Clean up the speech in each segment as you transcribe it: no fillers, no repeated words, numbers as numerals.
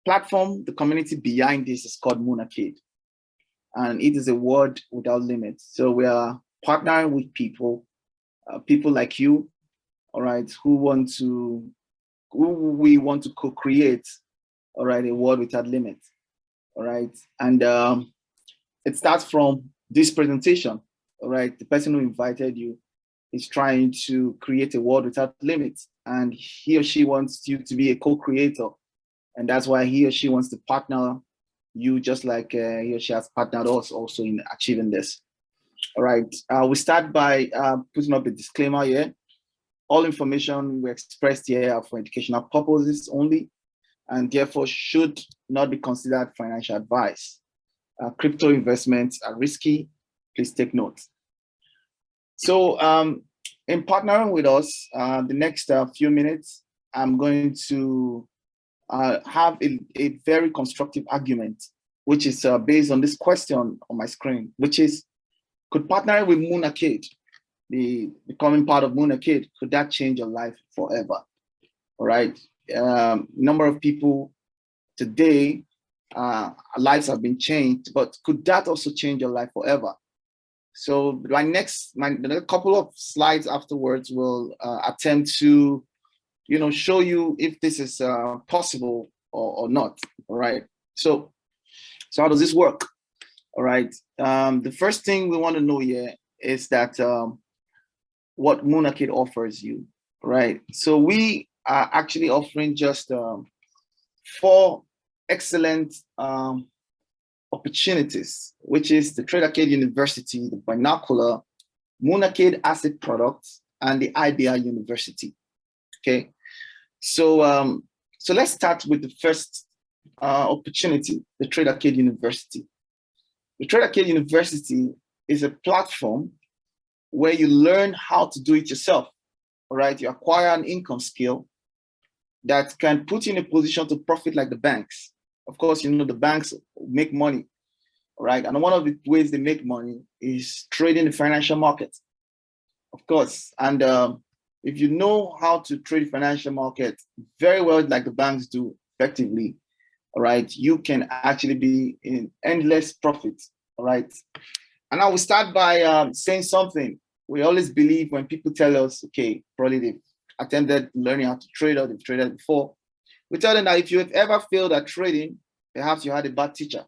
platform, the community behind this is called Monarca, and it is a word without limits. So we are partnering with people, people like you, all right, who we want to co-create, all right, a world without limits, all right. And it starts from this presentation, all right. The person who invited you is trying to create a world without limits, and he or she wants you to be a co-creator, and that's why he or she wants to partner you, just like he or she has partnered us also in achieving this. All right, we start by putting up a disclaimer here. All information we expressed here are for educational purposes only, and therefore should not be considered financial advice. Crypto investments are risky. Please take note. So in partnering with us, the next few minutes, I'm going to have a very constructive argument, which is based on this question on my screen, which is, could partnering with Monarca, becoming part of Monarca, could that change your life forever? All right. Number of people today, lives have been changed, but could that also change your life forever? So the couple of slides afterwards will attempt to, show you if this is possible or not. All right. So how does this work? All right. The first thing we want to know here is that what Monarca offers you, right? So we are actually offering just 4 excellent opportunities, which is the Trade Arcade University, the Binocular, Monarca Asset Products, and the IBR University. Okay, so let's start with the first opportunity, the Trade Arcade University. The Trade Arcade University is a platform where you learn how to do it yourself. All right, you acquire an income skill that can put you in a position to profit like the banks. Of course, the banks make money, right? And one of the ways they make money is trading the financial market, of course. And if you know how to trade the financial market very well, like the banks do effectively, all right, you can actually be in endless profit, all right? And I will start by saying something. We always believe when people tell us, okay, probably they've attempted learning how to trade or they've traded before, we tell them that if you have ever failed at trading, perhaps you had a bad teacher,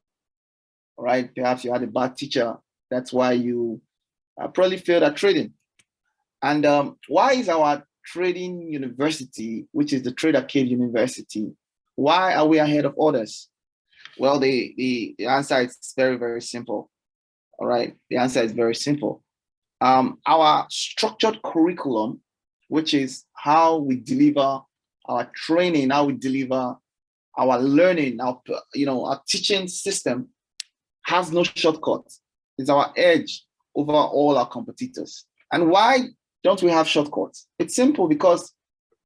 all right? Perhaps you had a bad teacher. That's why you probably failed at trading. And why is our trading university, which is the Trade Arcade University, why are we ahead of others? Well, the answer is very, very simple, all right? The answer is very simple. Our structured curriculum, which is how we deliver our training, how we deliver our learning, our teaching system, has no shortcuts. It's our edge over all our competitors. And why don't we have shortcuts? It's simple, because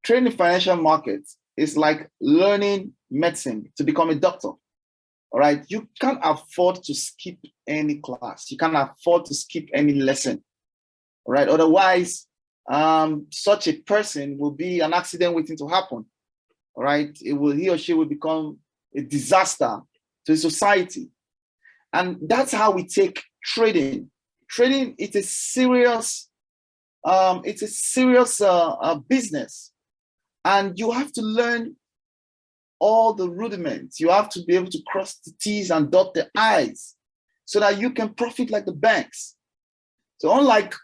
training financial markets is like learning medicine to become a doctor. All right, you can't afford to skip any class. You can't afford to skip any lesson. All right, otherwise, such a person will be an accident waiting to happen. All right, he or she will become a disaster to society. And that's how we take trading. Trading is a serious, business, and you have to learn all the rudiments. You have to be able to cross the T's and dot the I's so that you can profit like the banks. So unlike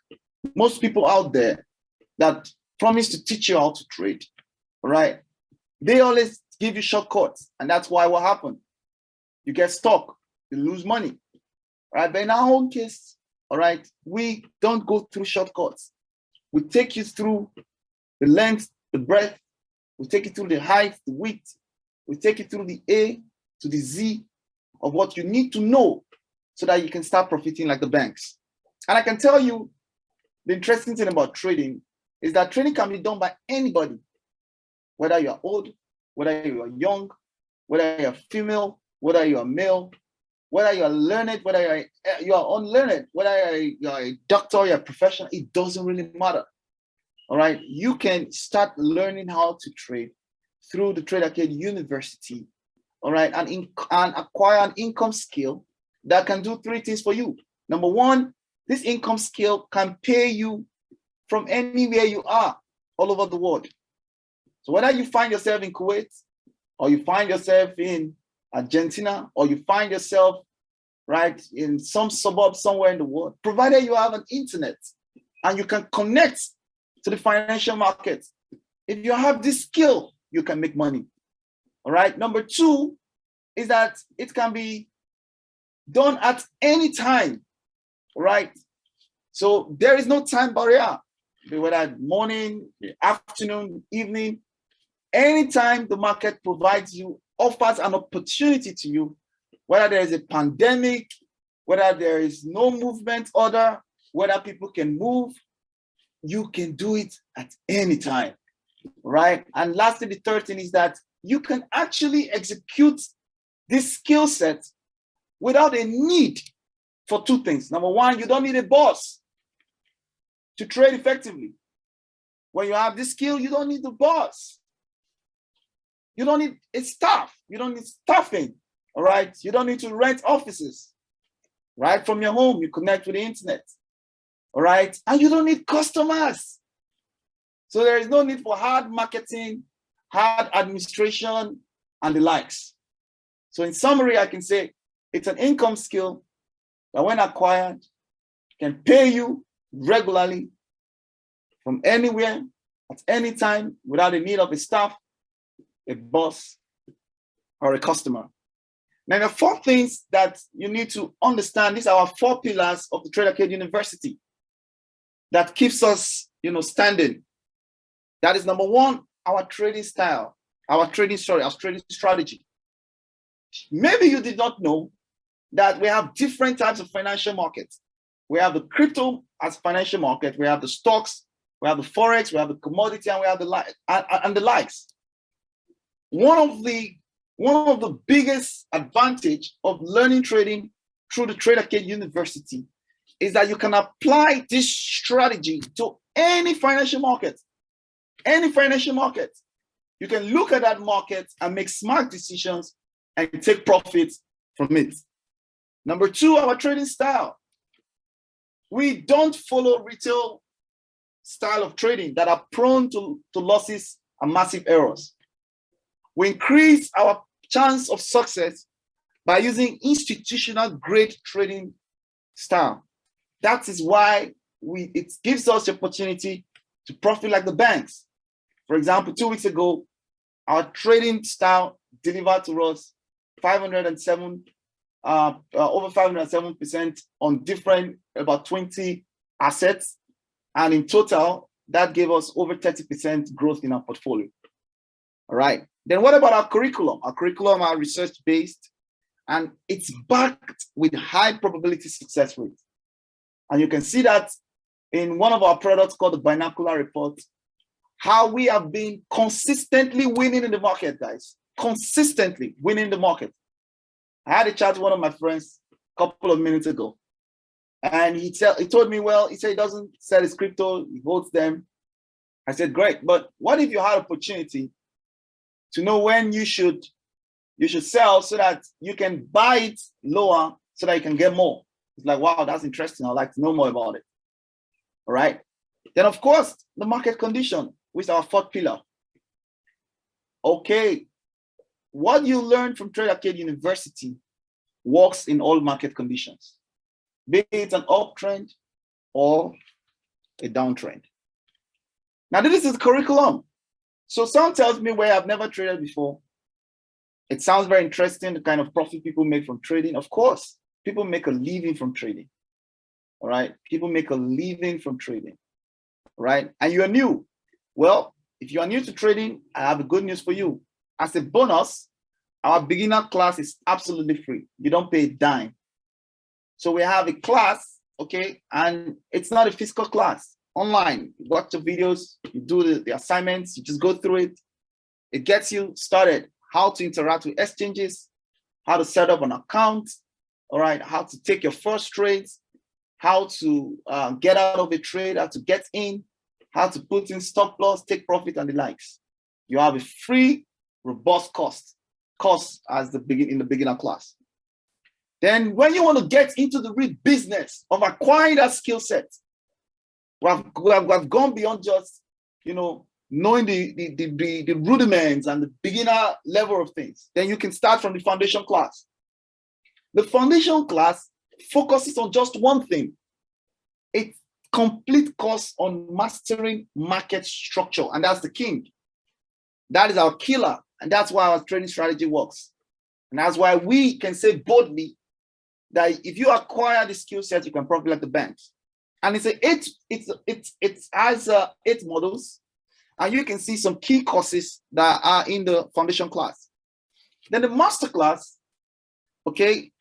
most people out there that promise to teach you how to trade, all right, they always give you shortcuts, and that's why what happened? You get stuck, you lose money, all right? But in our own case, all right, we don't go through shortcuts. We take you through the length, the breadth, we take you through the height, the width, we take you through the A to the Z of what you need to know so that you can start profiting like the banks. And I can tell you, the interesting thing about trading is that trading can be done by anybody, whether you're old, whether you're young, whether you're female, whether you're male, whether you're learned, whether you're unlearned, whether you're a doctor, you're a professional, it doesn't really matter. All right, you can start learning how to trade through the Trade Arcade University, all right, and acquire an income skill that can do three things for you. Number one, this income skill can pay you from anywhere you are all over the world. So whether you find yourself in Kuwait, or you find yourself in Argentina, or you find yourself right in some suburb somewhere in the world, provided you have an internet and you can connect to the financial market, if you have this skill, you can make money. All right. Number two is that it can be done at any time. Right. So there is no time barrier, whether morning, afternoon, evening, anytime the market provides you, offers an opportunity to you, whether there is a pandemic, whether there is no movement order, whether people can move, you can do it at any time, right? And lastly, the third thing is that you can actually execute this skill set without a need for two things. Number one, you don't need a boss to trade effectively. When you have this skill, you don't need the boss. You don't need a staff. You don't need staffing, all right? You don't need to rent offices. Right from your home, you connect with the internet, all right? And you don't need customers. So there is no need for hard marketing, hard administration, and the likes. So in summary, I can say it's an income skill that when acquired can pay you regularly from anywhere, at any time, without the need of a staff, a boss, or a customer. Now, the four things that you need to understand, these are our four pillars of the Trade Arcade University that keeps us, standing. That is number one, our trading style, our trading strategy. Maybe you did not know that we have different types of financial markets. We have the crypto as financial market, we have the stocks, we have the forex, we have the commodity, and we have the likes. One of the biggest advantage of learning trading through the Trade Arcade University is that you can apply this strategy to any financial market. Any financial market. You can look at that market and make smart decisions and take profits from it. Number two, our trading style. We don't follow retail style of trading that are prone to losses and massive errors. We increase our chance of success by using institutional grade trading style. That is why it gives us the opportunity to profit like the banks. For example, 2 weeks ago, our trading style delivered to us over 507% on different, about 20 assets. And in total, that gave us over 30% growth in our portfolio. All right. Then what about our curriculum? Our curriculum are research-based, and it's backed with high probability success rates. And you can see that in one of our products called the Binocular Report, how we have been consistently winning in the market, guys. Consistently winning the market. I had a chat with one of my friends a couple of minutes ago, and he told me, well, he said he doesn't sell his crypto, he holds them. I said, great, but what if you had opportunity to know when you should sell so that you can buy it lower so that you can get more? It's like, wow, that's interesting. I'd like to know more about it. All right. Then, of course, the market condition, which is our fourth pillar. Okay. What you learn from Trade Arcade University works in all market conditions, be it an uptrend or a downtrend. Now, this is the curriculum. So someone tells me where I've never traded before. It sounds very interesting, the kind of profit people make from trading. Of course, people make a living from trading. All right. People make a living from trading. Right. And you're new. Well, if you are new to trading, I have a good news for you. As a bonus, our beginner class is absolutely free. You don't pay a dime. So we have a class, okay, and it's not a physical class. Online, you watch the videos, you do the assignments, you just go through it. It gets you started. How to interact with exchanges, how to set up an account, all right, how to take your first trades, how to get out of a trade, how to get in, how to put in stop loss, take profit, and the likes. You have a free, robust course course as in the beginner class. Then when you want to get into the real business of acquiring that skill set, we have gone beyond just, knowing the rudiments and the beginner level of things. Then you can start from the foundation class. The foundation class focuses on just one thing. It's complete course on mastering market structure, and that's the king. That is our killer, and that's why our trading strategy works. And that's why we can say boldly that if you acquire the skill set, you can profit like the banks. And it has 8 models, and you can see some key courses that are in the foundation class. Then the master class, okay,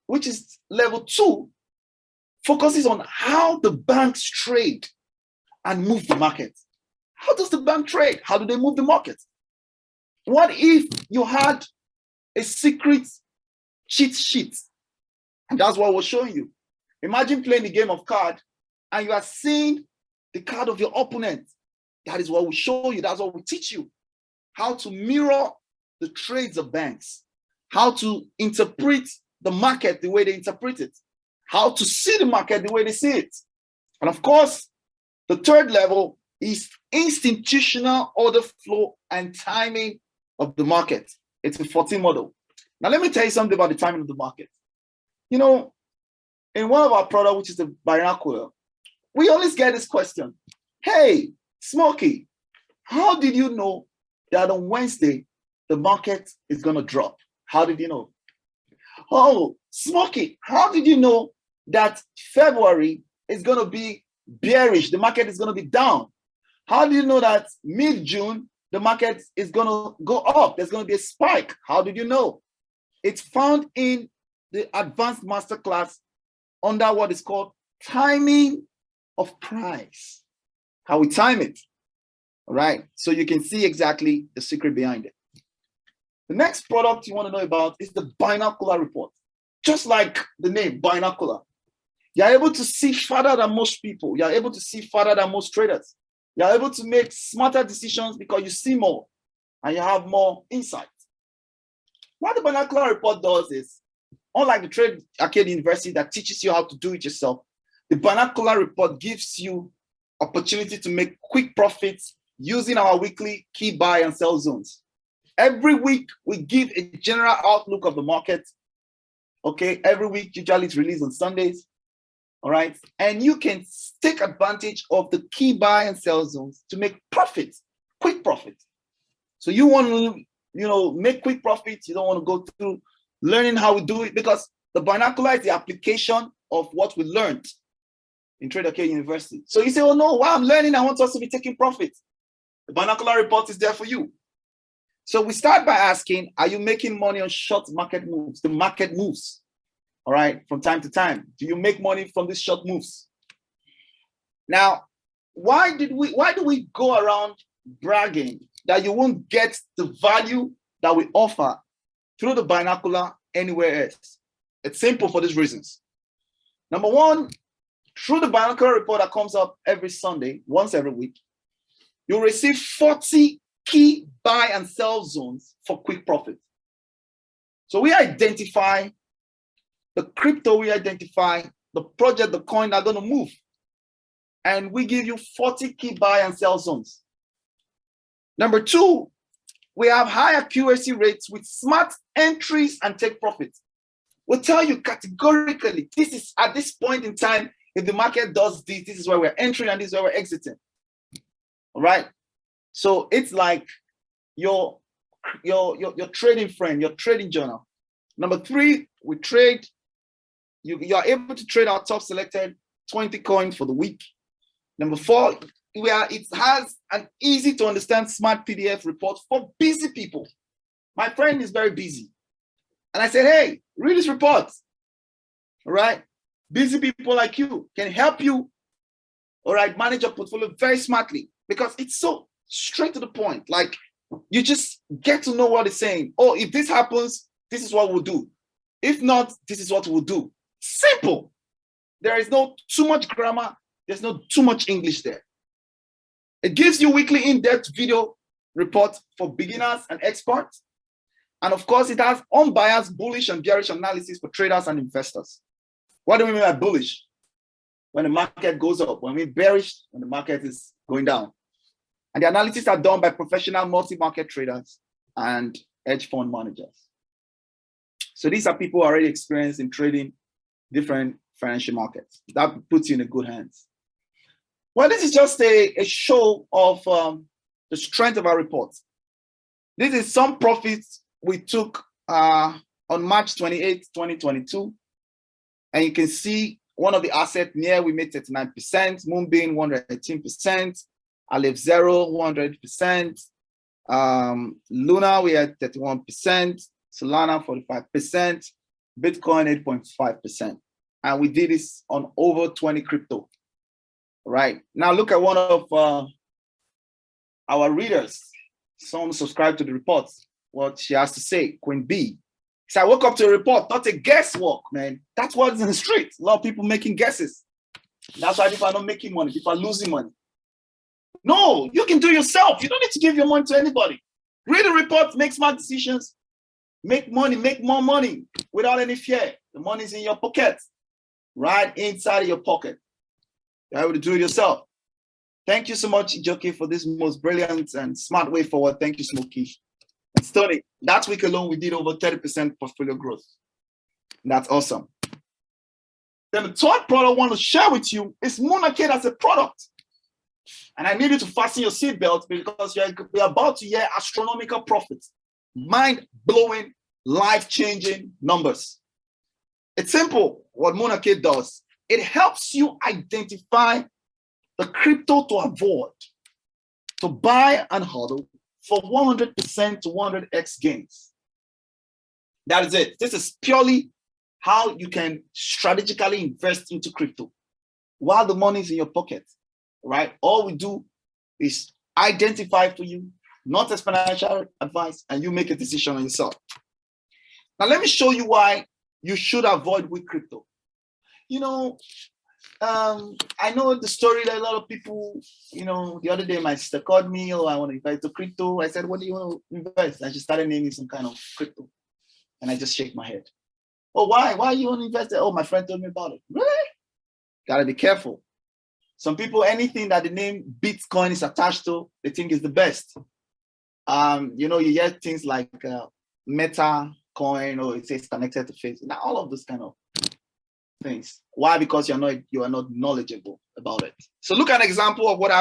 which is level 2, focuses on how the banks trade and move the market. How does the bank trade? How do they move the market? What if you had a secret cheat sheet? And that's what we're showing you. Imagine playing the game of cards and you are seeing the card of your opponent. That is what we show you. That's what we teach you. How to mirror the trades of banks. How to interpret the market the way they interpret it. How to see the market the way they see it. And of course, the third level is institutional order flow and timing of the market. It's a 14 model. Now, let me tell you something about the timing of the market. In one of our products, which is the Binocular, we always get this question. Hey, Smokey, how did you know that on Wednesday, the market is going to drop? How did you know? Oh, Smokey, how did you know that February is going to be bearish? The market is going to be down. How do you know that mid-June, the market is going to go up? There's going to be a spike. How did you know? It's found in the advanced masterclass under what is called timing of price. How we time it. All right. So you can see exactly the secret behind it. The next product you want to know about is the Binocular Report. Just like the name, Binocular. You're able to see farther than most people. You're able to see farther than most traders. You're able to make smarter decisions because you see more and you have more insight. What the Binocular Report does is, unlike the Trade Arcade University that teaches you how to do it yourself, the Binocular Report gives you opportunity to make quick profits using our weekly key buy and sell zones. Every week, we give a general outlook of the market. Okay, every week, usually it's released on Sundays. All right, and you can take advantage of the key buy and sell zones to make profits, quick profits. So you want to, make quick profits. You don't want to go through learning how we do it, because the Binocular is the application of what we learned in Trade Arcade University. So you say, oh no, while I'm learning, I want us to be taking profits. The Binocular Report is there for you. So we start by asking, are you making money on short market moves? The market moves, all right, from time to time. Do you make money from these short moves? Now, why do we go around bragging that you won't get the value that we offer through the Binocular anywhere else? It's simple for these reasons. Number one, through the Binocular Report that comes up every Sunday, once every week, you'll receive 40 key buy and sell zones for quick profit. So we identify the crypto, we identify the project, the coin that are going to move. And we give you 40 key buy and sell zones. Number two, we have high accuracy rates with smart entries and take profits. We'll tell you categorically, this is at this point in time, if the market does this, this is where we're entering and this is where we're exiting. All right. So it's like your trading friend, your trading journal. Number three, we trade. You are able to trade our top selected 20 coins for the week. Number four, it has an easy to understand smart PDF report for busy people. My friend is very busy. And I said, hey, read this report. All right. Busy people like you can help you, all right, manage your portfolio very smartly, because it's so straight to the point. Like, you just get to know what it's saying. Oh, if this happens, this is what we'll do. If not, this is what we'll do. Simple. There is no too much grammar. There's no too much English there. It gives you weekly in-depth video report for beginners and experts. And of course, it has unbiased bullish and bearish analysis for traders and investors. What do we mean by bullish? When the market goes up. When we mean bearish, when the market is going down. And the analysis are done by professional multi-market traders and hedge fund managers. So these are people already experienced in trading different financial markets. That puts you in a good hands. Well, this is just a show of the strength of our report. This is some profits we took on March 28, 2022. And you can see one of the assets near we made 39%, Moonbeam 118%, Aleph Zero 100%, Luna we had 31%, Solana 45%, Bitcoin 8.5%. And we did this on over 20 crypto. Right. Now look at one of our readers. Some subscribe to the reports. What she has to say, Queen B. So I woke up to a report, not a guesswork, man. That's what's in the street. A lot of people making guesses. That's why people are not making money. People are losing money. No, you can do it yourself. You don't need to give your money to anybody. Read the report, make smart decisions, make money, make more money without any fear. The money's in your pocket, right inside of your pocket. You're able to do it yourself. Thank you so much, Ijoke, for this most brilliant and smart way forward. Thank you, Smokey. And Stoney, that week alone, we did over 30% portfolio growth. That's awesome. Then the third product I want to share with you is Monarca as a product. And I need you to fasten your seatbelt because we're about to hear astronomical profits, mind-blowing, life-changing numbers. It's simple what Monarca does. It helps you identify the crypto to avoid, to buy and hodl for 100% to 100x gains. That is it. This is purely how you can strategically invest into crypto while the money is in your pocket, right? All we do is identify for you, not as financial advice, and you make a decision on yourself. Now, let me show you why you should avoid weak crypto. You know, I know the story that a lot of people, you know, the other day my sister called me, oh, I want to invest to crypto. I said, what do you want to invest? And she started naming some kind of crypto. And I just shake my head. Oh, why? Why you want to invest there? Oh, my friend told me about it. Really? Gotta be careful. Some people, anything that the name Bitcoin is attached to, they think is the best. You know, you hear things like Meta coin, or it says connected to Facebook. Now, all of those kind of things. Why? Because you are not knowledgeable about it. So look at an example of what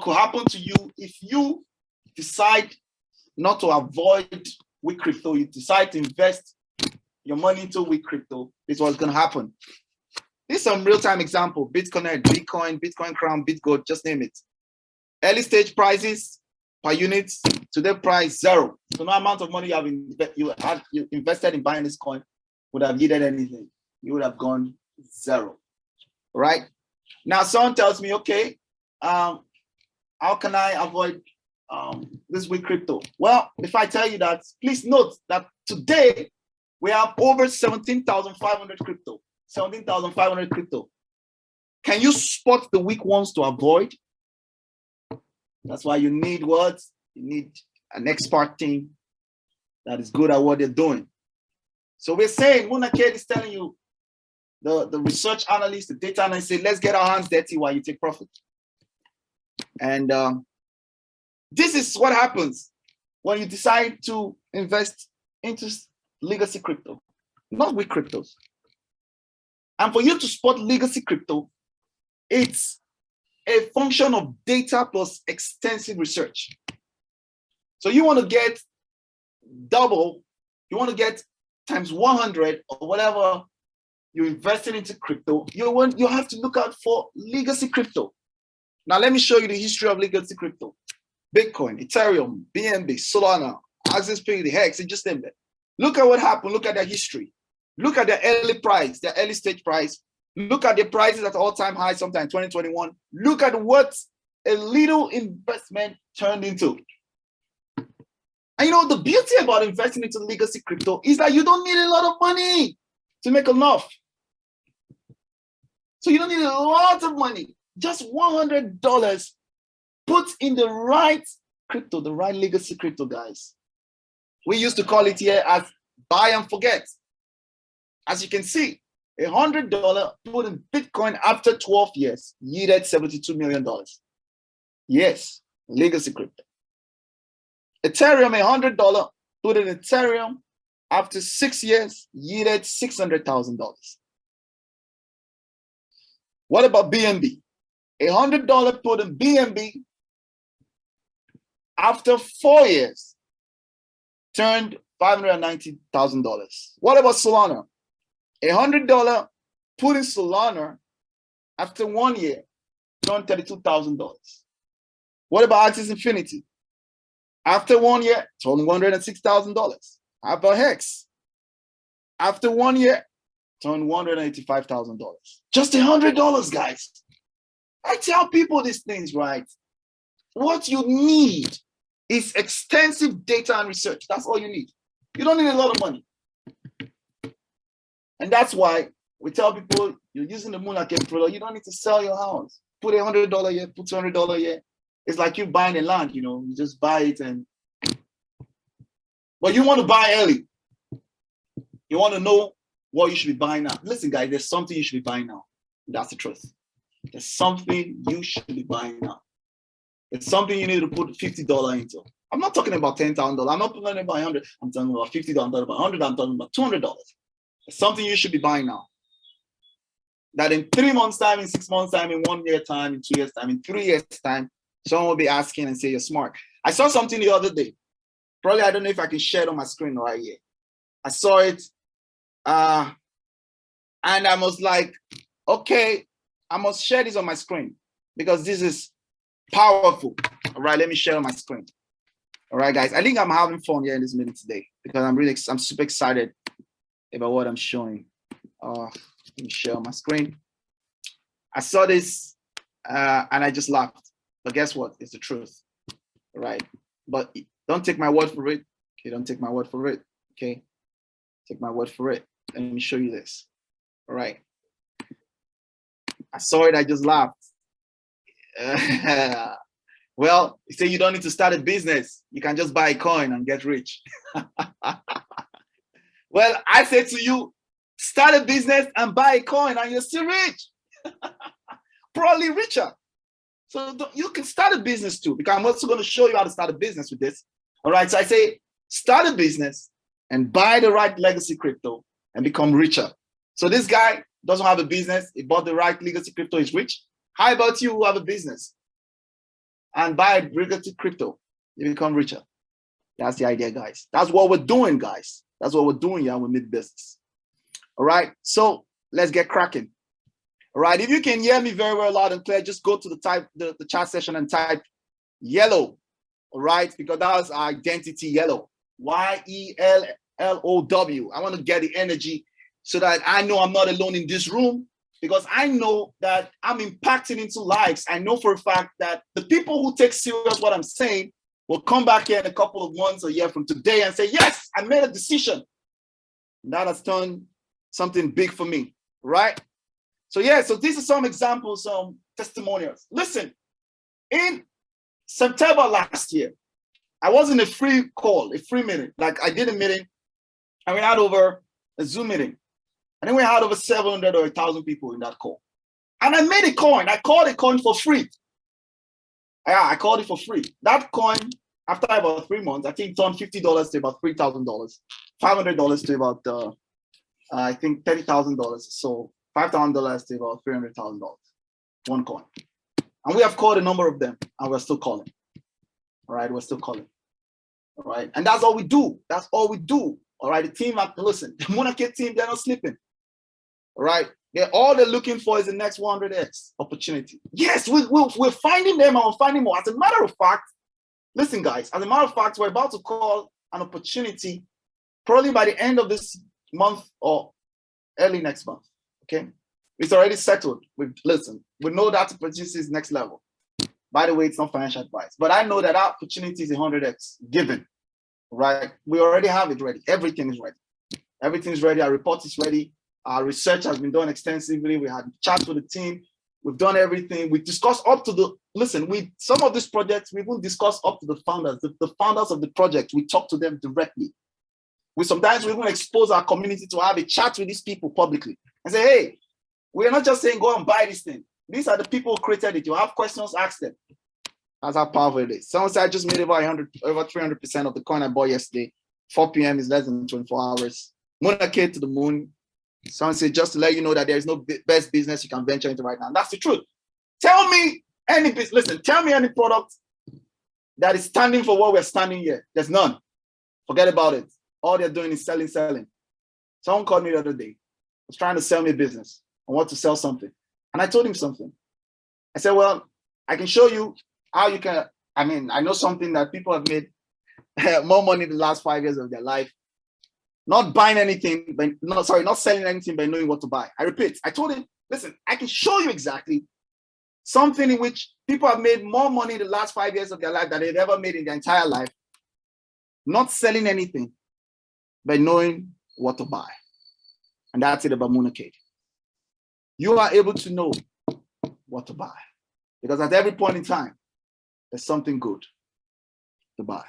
could happen to you if you decide not to avoid weak crypto. You decide to invest your money into weak crypto. This is what's going to happen. This is some real-time example. Bitcoin, Bitcoin Crown, Bitgold, just name it. Early stage prices per unit, today price 0. So no amount of money you invested in buying this coin would have yielded anything. You would have gone 0, right? Now someone tells me, okay, how can I avoid this weak crypto? Well, if I tell you that, please note that today we have over 17,500 crypto. 17,500 crypto. Can you spot the weak ones to avoid? That's why you need what? You need an expert team that is good at what they're doing. So we're saying, Monarca is telling you, the research analyst, the data analyst say, let's get our hands dirty while you take profit. And this is what happens when you decide to invest into legacy crypto, not weak cryptos. And for you to spot legacy crypto, it's a function of data plus extensive research. So you want to get double, you want to get times 100 or whatever you're investing into crypto, you have to look out for legacy crypto. Now let me show you the history of legacy crypto. Bitcoin, Ethereum, BNB, Solana, Axis Pay, the Hex, and just name it. Look at what happened. Look at their history. Look at their early price, their early stage price. Look at the prices at all-time high sometime in 2021. Look at what a little investment turned into. And you know, the beauty about investing into legacy crypto is that you don't need a lot of money to make enough. So you don't need a lot of money. Just $100 put in the right crypto, the right legacy crypto, guys. We used to call it here as buy and forget. As you can see, $100 put in Bitcoin after 12 years yielded $72 million. Yes, legacy crypto. Ethereum, $100 put in Ethereum after 6 years yielded $600,000. What about BNB? $100 put in BNB after 4 years turned $590,000. What about Solana? $100 put in Solana after 1 year turned $32,000. What about Axis Infinity? After 1 year, turned $106,000. How about Hex? After 1 year, turned $185,000. Just $100, guys. I tell people these things, right? What you need is extensive data and research. That's all you need. You don't need a lot of money. And that's why we tell people you're using the Monarca product, you don't need to sell your house. Put $100 here, put $200 here. It's like you buying a land, you know, you just buy it but you want to buy early. You want to know what you should be buying now. Listen, guys, there's something you should be buying now. That's the truth. There's something you should be buying now. It's something you need to put $50 into. I'm not talking about $10,000. I'm not talking about 100. I'm talking about $50. I'm talking about 100. I'm talking about $200. It's something you should be buying now. That in 3 months' time, in 6 months' time, in 1 year time, in 2 years' time, in 3 years' time, someone will be asking and say you're smart. I saw something the other day. Probably I don't know if I can share it on my screen right here. I saw it, and I was like, okay, I must share this on my screen because this is powerful. All right, let me share on my screen. All right, guys. I think I'm having fun here in this meeting today because I'm super excited about what I'm showing. Let me share on my screen. I saw this and I just laughed. But guess what? It's the truth. All right. But don't take my word for it. Okay, don't take my word for it. Okay. Take my word for it. Let me show you this. All right. I saw it, I just laughed. Well, you say you don't need to start a business. You can just buy a coin and get rich. Well, I say to you, start a business and buy a coin and you're still rich. Probably richer. So you can start a business too, because I'm also going to show you how to start a business with this. All right, so I say, start a business and buy the right legacy crypto and become richer. So this guy doesn't have a business. He bought the right legacy crypto, he's rich. How about you who have a business and buy legacy crypto? You become richer. That's the idea, guys. That's what we're doing, guys. That's what we're doing here with Mid Business. All right, so let's get cracking. All right, if you can hear me very, very loud and clear, just go to the chat session and type yellow. All right, because that's our identity, yellow. YELLOW. I want to get the energy so that I know I'm not alone in this room, because I know that I'm impacting into lives. I know for a fact that the people who take serious what I'm saying will come back here in a couple of months or a year from today and say, yes, I made a decision. And that has done something big for me, right? So yeah, so these are some examples, some testimonials. Listen, in September last year, I was in a free call, a free meeting. Like I did a meeting and we had over a Zoom meeting. And then we had over 700 or 1,000 people in that call. And I made a coin. I called a coin for free. Yeah, I called it for free. That coin, after about 3 months, I think turned $50 to about $3,000, $500 to about, I think $30,000. So $5,000 to about $300,000, one coin. And we have called a number of them and we're still calling. All right, we're still calling. All right, and that's all we do. That's all we do. All right, the team, listen, the Monarca team, they're not sleeping. All right, all they're looking for is the next 100x opportunity. Yes, we're finding them and we're finding more. As a matter of fact, listen, guys, as a matter of fact, we're about to call an opportunity probably by the end of this month or early next month. Okay, it's already settled. We know that opportunity is next level. By the way, it's not financial advice, but I know that our opportunity is 100x given. Right, we already have it ready. Everything is ready. Everything is ready. Our report is ready. Our research has been done extensively. We had chats with the team. We've done everything. We discussed up to the listen, some of these projects, we will discuss up to the founders, the founders of the project. We talk to them directly. Sometimes we even expose our community to have a chat with these people publicly and say, hey, we're not just saying go and buy this thing. These are the people who created it. You have questions, ask them. That's how powerful it is. Someone said I just made over 300% of the coin I bought yesterday. 4 p.m. is less than 24 hours. Monarca to the moon. Someone said just to let you know that there is no best business you can venture into right now. And that's the truth. Tell me any business. Listen, tell me any product that is standing for what we're standing here. There's none. Forget about it. All they're doing is selling. Someone called me the other day. Was trying to sell me a business. I want to sell something. And I told him something. I said, well, I can show you how you can, I know something that people have made more money in the last 5 years of their life. Not buying anything, not selling anything by knowing what to buy. I repeat, I told him, listen, I can show you exactly something in which people have made more money in the last 5 years of their life than they've ever made in their entire life. Not selling anything by knowing what to buy. And that's it about Monarca. You are able to know what to buy. Because at every point in time, there's something good to buy.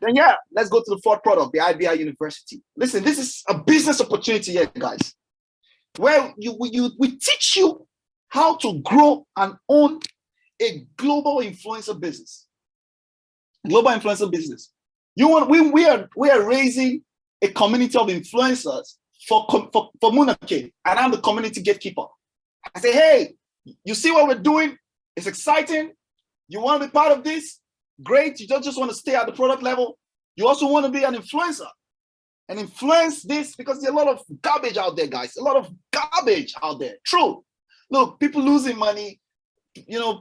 Then let's go to the fourth product, the IBR University. Listen, this is a business opportunity here, guys, where we teach you how to grow and own a global influencer business. Global influencer business. We are raising a community of influencers for Monarca, and I'm the community gatekeeper. I say, hey, you see what we're doing? It's exciting. You want to be part of this? Great. You don't just want to stay at the product level. You also want to be an influencer and influence this, because there's a lot of garbage out there, guys. A lot of garbage out there. True. Look, people losing money,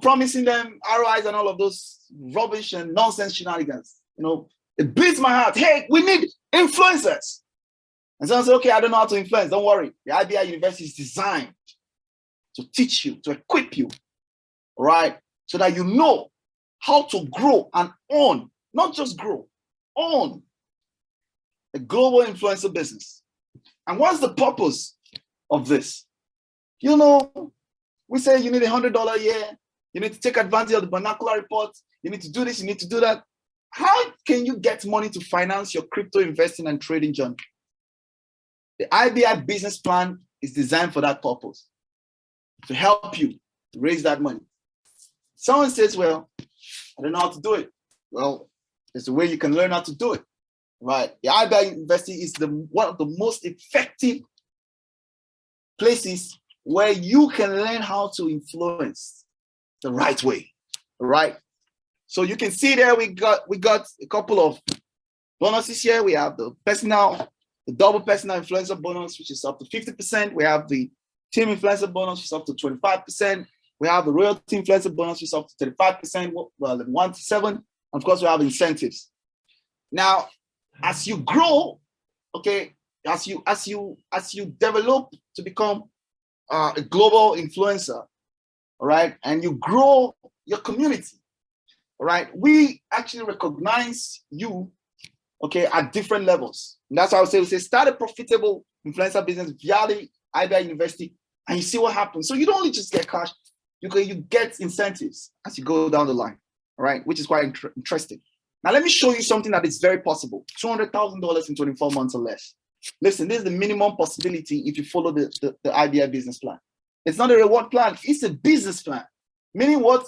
promising them ROIs and all of those rubbish and nonsense shenanigans. It bleeds my heart. Hey, we need influencers. And someone say, okay, I don't know how to influence. Don't worry. The IBR University is designed to teach you, to equip you, all right? So that you know how to grow and own, not just grow, own a global influencer business. And what's the purpose of this? We say you need $100 a year. You need to take advantage of the Binocular Report. You need to do this, you need to do that. How can you get money to finance your crypto investing and trading journey? The IBI business plan is designed for that purpose, to help you raise that money. Someone says, well, I don't know how to do it. Well, there's a way you can learn how to do it, right? The IBI University is one of the most effective places where you can learn how to influence the right way, right? So you can see there we got a couple of bonuses here. We have the double personal influencer bonus, which is up to 50%. We have the team influencer bonus, which is up to 25%. We have the royalty influencer bonus, which is up to 35%, well, 1 to 7. And of course, we have incentives. Now, as you grow, okay, as you develop to become a global influencer, all right, and you grow your community, all right, we actually recognize you, okay, at different levels. And that's how I would say start a profitable influencer business via the IBR University, and you see what happens. So you don't only just get cash, you get incentives as you go down the line, all right, which is quite interesting. Now, let me show you something that is very possible. $200,000 in 24 months or less. Listen, this is the minimum possibility if you follow the IBR business plan. It's not a reward plan, it's a business plan. Meaning what?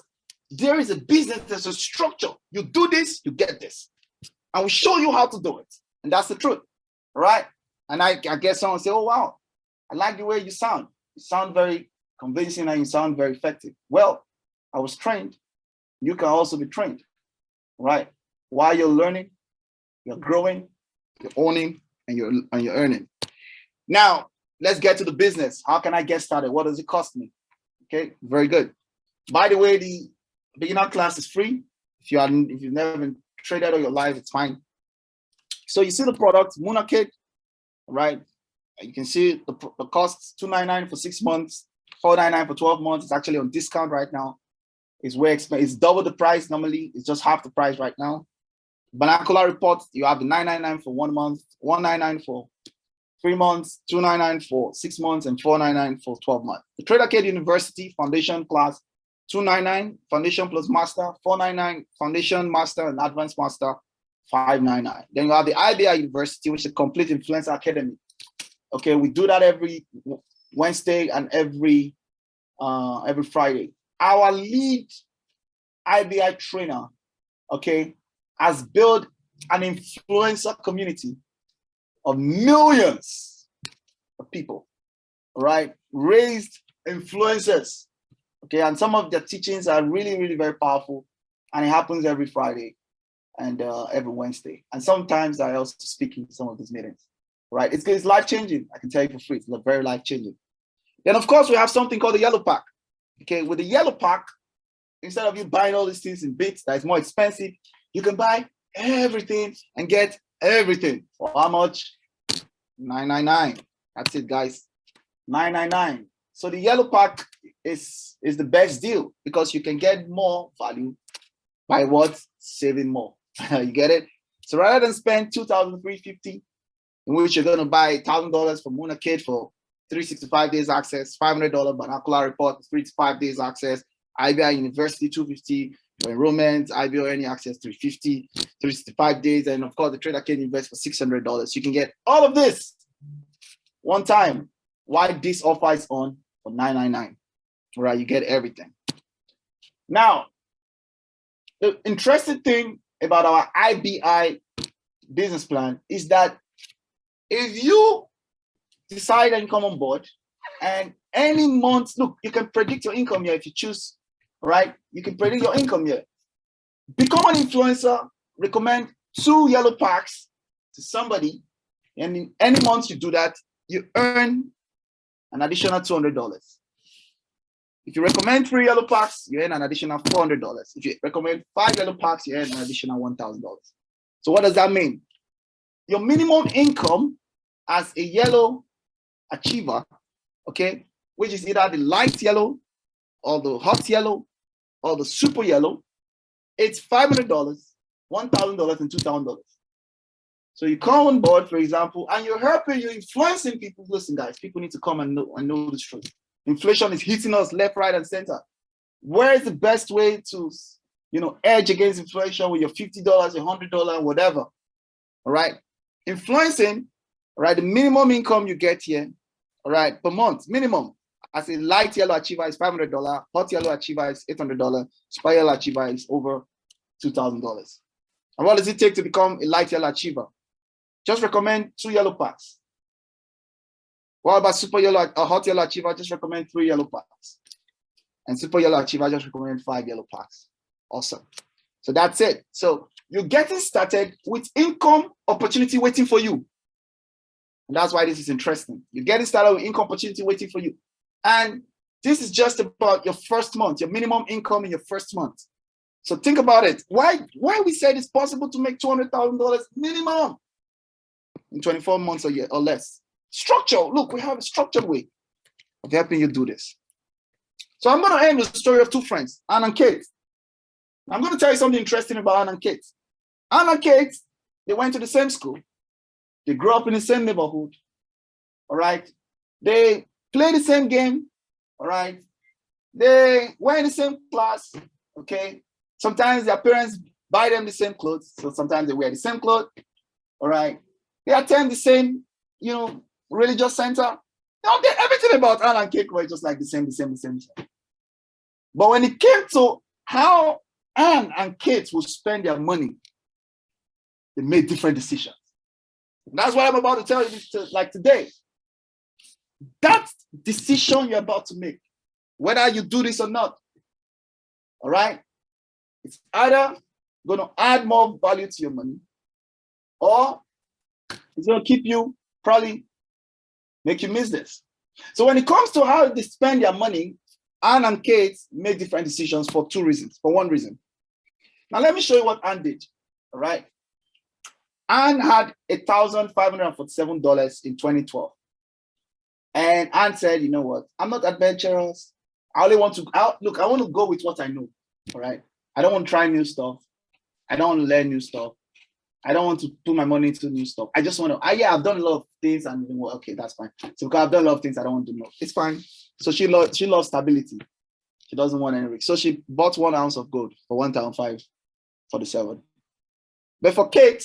There is a business, there's a structure. You do this, you get this. And we show you how to do it. And that's the truth, all right? And I guess someone say, oh, wow, I like the way you sound. You sound very convincing and you sound very effective. Well, I was trained. You can also be trained, right? While you're learning, you're growing, you're owning, and you're earning. Now, let's get to the business. How can I get started? What does it cost me? Okay, very good. By the way, the beginner class is free. If you've never been traded all your life, it's fine. So you see the product, Monarca, right? You can see the cost, $299 for 6 months, $499 for 12 months. It's actually on discount right now. It's way expensive. It's double the price normally. It's just half the price right now. Binocular Report, you have the $999 for 1 month, $199 for 3 months, $299 for 6 months, and $499 for 12 months. The Trader Kid University Foundation class $299 foundation plus master, $499 foundation, master, and advanced master, $599. Then you have the IBR University, which is a complete influencer academy. Okay, we do that every Wednesday and every Friday. Our lead IBI trainer, okay, has built an influencer community of millions of people, right? Raised influencers, okay, and some of their teachings are really, really very powerful, and it happens every Friday and every Wednesday. And sometimes I also speak in some of these meetings, right? It's life-changing. I can tell you for free, it's very life-changing. Then, of course, we have something called the yellow pack. Okay, with the yellow pack, instead of you buying all these things in bits that is more expensive, you can buy everything and get everything for how much? $999. That's it, guys. $999. So the yellow pack is the best deal because you can get more value by what? Saving more. You get it? So rather than spend $2,350, in which you're going to buy $1,000 for Monarca for 365 days access, $500 Binocular Report, 3 to 5 days access, IBR University, $250, your enrollment, IBR Earning Access, $350, 365 days, and of course, the trader can invest for $600. You can get all of this one time. Why this offer is on for $999, right? You get everything. Now, the interesting thing about our IBI business plan is that if you decide and come on board, and any month, look, you can predict your income here if you choose, right? You can predict your income here. Become an influencer, recommend 2 yellow packs to somebody, and in any month you do that, you earn an additional $200. If you recommend 3 yellow packs, you earn an additional $400. If you recommend 5 yellow packs, you earn an additional $1,000. So what does that mean? Your minimum income as a yellow achiever, okay, which is either the light yellow or the hot yellow or the super yellow, it's $500, $1,000, and $2,000. So you come on board, for example, and you're helping, you're influencing people. Listen, guys, people need to come and know the truth. Inflation is hitting us left, right, and center. Where is the best way to, edge against inflation with your $50, $100, whatever? All right, influencing, all right, the minimum income you get here, all right, per month, minimum. As a light yellow achiever is $500, hot yellow achiever is $800, super yellow achiever is over $2,000. And what does it take to become a light yellow achiever? Just recommend 2 yellow packs. What about super yellow or hot yellow achiever? Just recommend 3 yellow packs. And super yellow achiever, just recommend 5 yellow packs. Awesome. So that's it. So you're getting started with income opportunity waiting for you. And that's why this is interesting. You're getting started with income opportunity waiting for you. And this is just about your first month, your minimum income in your first month. So think about it. Why we said it's possible to make $200,000 minimum in 24 months a year or less. Structure. Look, we have a structured way of helping you do this. So I'm going to end with the story of 2 friends, Ann and Kate. I'm going to tell you something interesting about Ann and Kate. Ann and Kate, they went to the same school. They grew up in the same neighborhood. All right. They play the same game. All right. They were in the same class. Okay. Sometimes their parents buy them the same clothes. So sometimes they wear the same clothes. All right. They attend the same, religious center. Everything about Ann and Kate was just like the same. But when it came to how Ann and Kate will spend their money, they made different decisions. And that's what I'm about to tell you today. That decision you're about to make, whether you do this or not, all right, it's either going to add more value to your money or it's going to keep you, probably make you miss this. So when it comes to how they spend their money, Ann and Kate made different decisions for 2 reasons, for 1 reason. Now let me show you what Ann did, all right? Ann had $1,547 in 2012. And Ann said, you know what? I'm not adventurous. I want to go with what I know, all right? I don't want to try new stuff. I don't want to learn new stuff. I don't want to put my money into new stuff. I just want to, I've done a lot of things and okay, that's fine. So because I've done a lot of things I don't want to know. It's fine. So she loves stability. She doesn't want any risk. So she bought 1 ounce of gold for 1,547. But for Kate,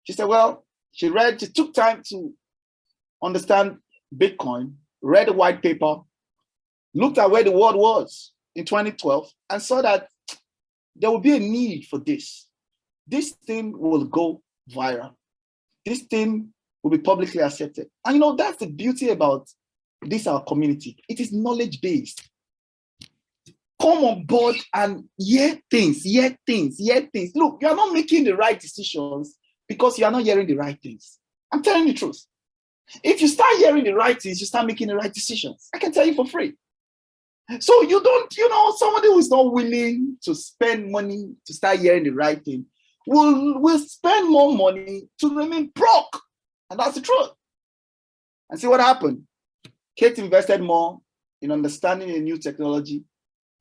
she said, well, she took time to understand Bitcoin, read the white paper, looked at where the world was in 2012, and saw that there will be a need for this. This thing will go viral. This thing will be publicly accepted. And you know, that's the beauty about this, our community. It is knowledge-based. Come on board and hear things. Look, you are not making the right decisions because you are not hearing the right things. I'm telling you the truth. If you start hearing the right things, you start making the right decisions. I can tell you for free. So you don't, somebody who is not willing to spend money to start hearing the right thing will spend more money to remain broke. And that's the truth. And see what happened. Kate invested more in understanding a new technology,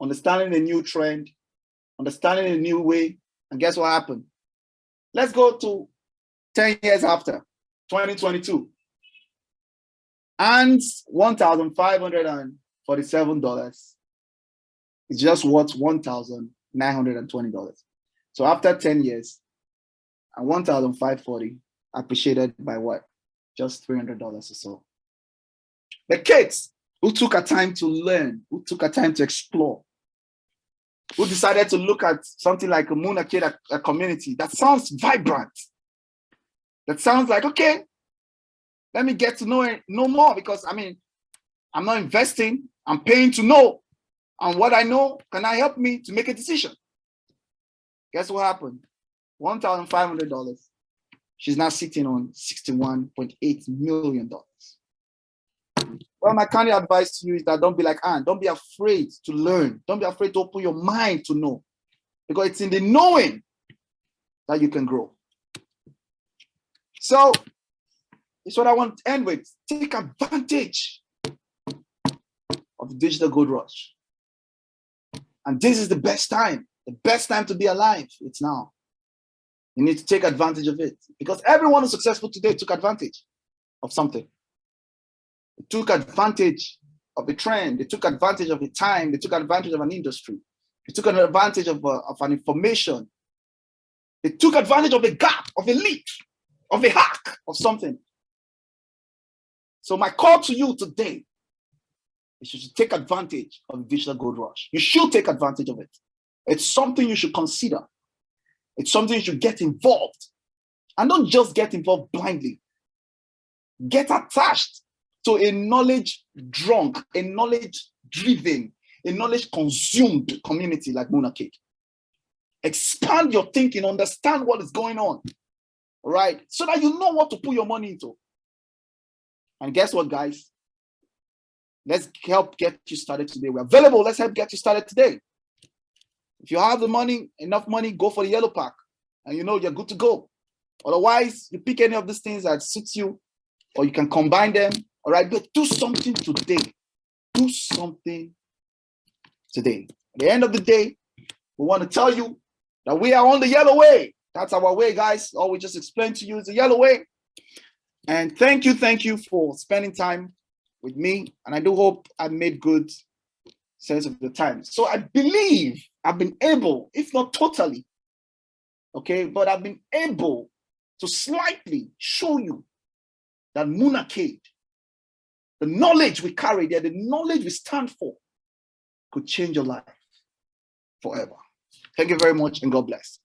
understanding a new trend, understanding a new way. And guess what happened? Let's go to 10 years after, 2022. And $1,547 is just worth $1,920. So after 10 years, and 1,540 appreciated by what? Just $300 or so. The kids who took a time to learn, who took a time to explore, who decided to look at something like a Monarca, a community that sounds vibrant, that sounds like, okay, let me get to know more, because I'm not investing, I'm paying to know. And what I know, can I help me to make a decision? Guess what happened? $1,500. She's now sitting on $61.8 million. Well, my kind of advice to you is that don't be like Anne. Don't be afraid to learn. Don't be afraid to open your mind to know. Because it's in the knowing that you can grow. So, it's what I want to end with. Take advantage of the digital gold rush. And this is the best time to be alive. It's now. You need to take advantage of it, because everyone who's successful today took advantage of something. They took advantage of a trend. They took advantage of a time. They took advantage of an industry. They took advantage of an information. They took advantage of a gap, of a leak, of a hack, of something. So my call to you today is you should take advantage of the digital gold rush. You should take advantage of it. It's something you should consider. It's something you should get involved. And don't just get involved blindly. Get attached to a knowledge drunk, a knowledge driven, a knowledge consumed community like Monarca. Expand your thinking, understand what is going on, all right? So that you know what to put your money into. And guess what, guys? Let's help get you started today. We're available. Let's help get you started today. If you have the money, enough money, go for the yellow pack. And you know you're good to go. Otherwise, you pick any of these things that suits you, or you can combine them. All right, but do something today. Do something today. At the end of the day, we want to tell you that we are on the yellow way. That's our way, guys. All we just explained to you is the yellow way. And thank you for spending time with me. And I do hope I made good sense of the time. So I believe I've been able, if not totally, okay, but I've been able to slightly show you that Monarca, the knowledge we carry there, the knowledge we stand for, could change your life forever. Thank you very much, and God bless.